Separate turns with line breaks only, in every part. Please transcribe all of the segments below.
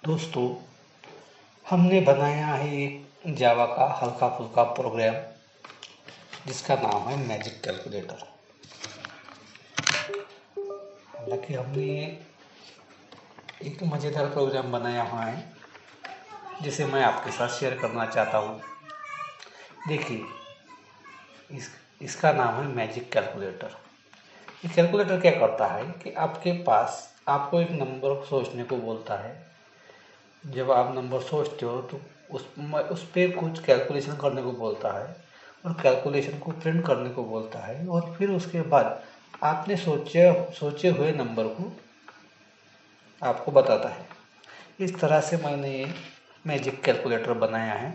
दोस्तों, हमने बनाया है एक जावा का हल्का फुल्का प्रोग्राम जिसका नाम है मैजिक कैलकुलेटर। हालांकि हमने एक मज़ेदार प्रोग्राम बनाया हुआ है जिसे मैं आपके साथ शेयर करना चाहता हूँ। देखिए, इसका नाम है मैजिक कैलकुलेटर। ये कैलकुलेटर क्या करता है कि आपके पास आपको एक नंबर सोचने को बोलता है। जब आप नंबर सोचते हो तो उस पर कुछ कैलकुलेशन करने को बोलता है और कैलकुलेशन को प्रिंट करने को बोलता है, और फिर उसके बाद आपने सोचे हुए नंबर को आपको बताता है। इस तरह से मैंने ये मैजिक कैलकुलेटर बनाया है।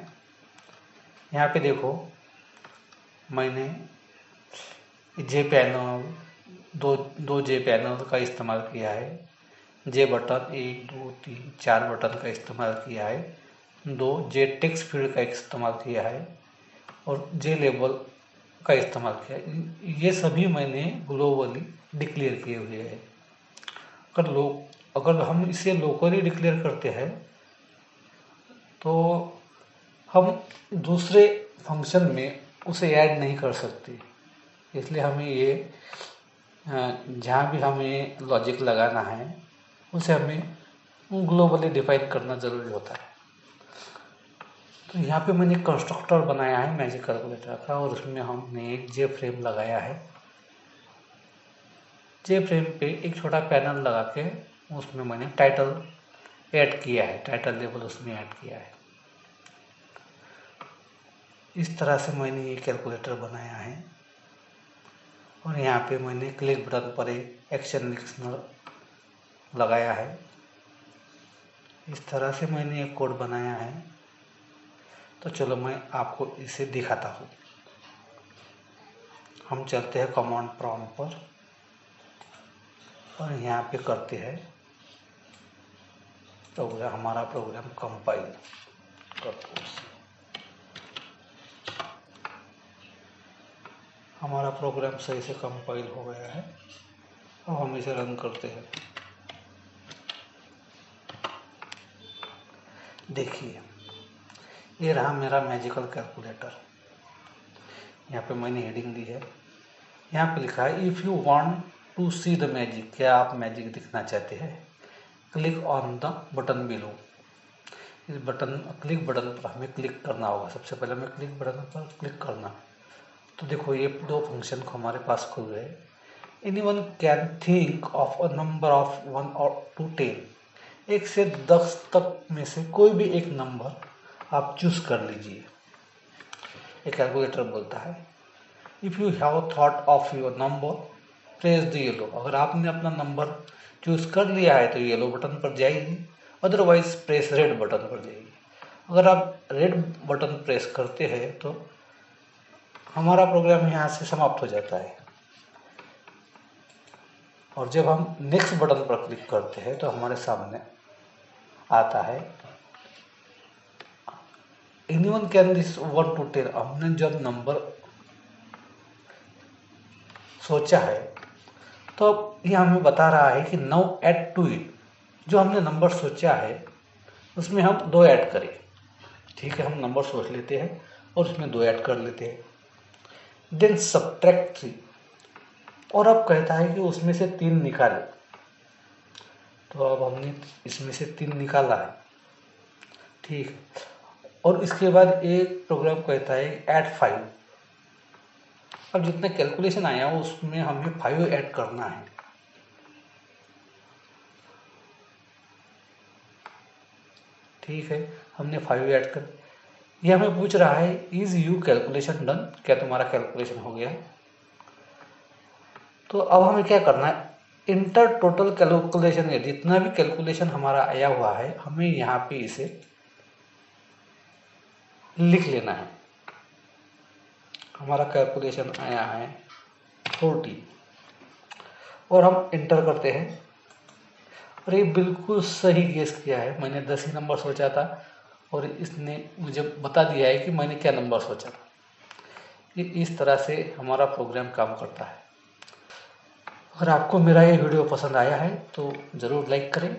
यहाँ पे देखो, मैंने जे पैनल दो जे पैनल का इस्तेमाल किया है। जे बटन 1 2 3 4 बटन का इस्तेमाल किया है। 2 जे टेक्स्ट फील्ड का इस्तेमाल किया है और जे लेबल का इस्तेमाल किया है। ये सभी मैंने ग्लोबली डिक्लेयर किए हुए हैं। अगर हम इसे लोकली डिक्लेयर करते हैं तो हम दूसरे फंक्शन में उसे ऐड नहीं कर सकते। इसलिए हमें ये जहाँ भी हमें लॉजिक लगाना है उसे हमें ग्लोबली डिफाइन करना ज़रूरी होता है। तो यहाँ पे मैंने कंस्ट्रक्टर बनाया है मैजिक कैलकुलेटर का, और उसमें हमने एक जे फ्रेम लगाया है। जे फ्रेम पे एक छोटा पैनल लगा के उसमें मैंने टाइटल ऐड किया है, टाइटल लेबल उसमें ऐड किया है। इस तरह से मैंने ये कैलकुलेटर बनाया है। और यहाँ पे मैंने क्लिक बटन पर एक एक्शन लिस्नर लगाया है। इस तरह से मैंने एक कोड बनाया है। तो चलो मैं आपको इसे दिखाता हूँ। हम चलते हैं कमांड प्रॉम्प्ट पर और यहाँ पे करते हैं हमारा प्रोग्राम कंपाइल करते हैं। हमारा प्रोग्राम सही से कंपाइल हो गया है। अब हम इसे रन करते हैं। देखिए, ये रहा मेरा मैजिकल कैलकुलेटर। यहाँ पे मैंने हेडिंग दी है। यहाँ पे लिखा है if you want to see the magic, क्या आप मैजिक दिखना चाहते हैं, click on the button below. इस क्लिक बटन पर हमें क्लिक करना होगा। सबसे पहले हमें क्लिक बटन पर क्लिक करना। तो देखो, ये दो फंक्शन को हमारे पास खुल गए। Anyone can think of a number of 1 और 2 10। 1 से 10 तक में से कोई भी एक नंबर आप चूज कर लीजिए। ये कैलकुलेटर बोलता है if you have thought of your number press the yellow. अगर आपने अपना नंबर चूज कर लिया है तो येलो बटन पर जाइए, अदरवाइज प्रेस रेड बटन पर जाइए। अगर आप रेड बटन प्रेस करते हैं तो हमारा प्रोग्राम यहाँ से समाप्त हो जाता है। और जब हम नेक्स्ट बटन पर क्लिक करते हैं तो हमारे सामने आता है एनीवन कैन दिस 1 to 10। हमने जब नंबर सोचा है तो अब ये हमें बता रहा है कि नाउ ऐड टू इट। जो हमने नंबर सोचा है उसमें हम 2 ऐड करें। ठीक है, हम नंबर सोच लेते हैं और उसमें 2 ऐड कर लेते हैं। Then subtract 3। और अब कहता है कि उसमें से 3 निकाले। तो अब हमने इसमें से 3 निकाला है। ठीक है, और इसके बाद एक प्रोग्राम कहता है ऐड 5। अब जितना कैलकुलेशन आया उसमें हमें 5 ऐड करना है। ठीक है, हमने 5 ऐड कर। ये हमें पूछ रहा है इज यू कैलकुलेशन डन, क्या तुम्हारा कैलकुलेशन हो गया। तो अब हमें क्या करना है, इंटर टोटल कैलकुलेशन। जितना भी कैलकुलेशन हमारा आया हुआ है हमें यहाँ पे इसे लिख लेना है। हमारा कैलकुलेशन आया है 40 और हम इंटर करते हैं। और ये बिल्कुल सही गेस किया है। मैंने 10 ही नंबर सोचा था और इसने मुझे बता दिया है कि मैंने क्या नंबर सोचा था। ये इस तरह से हमारा प्रोग्राम काम करता है। अगर आपको मेरा ये वीडियो पसंद आया है तो ज़रूर लाइक करें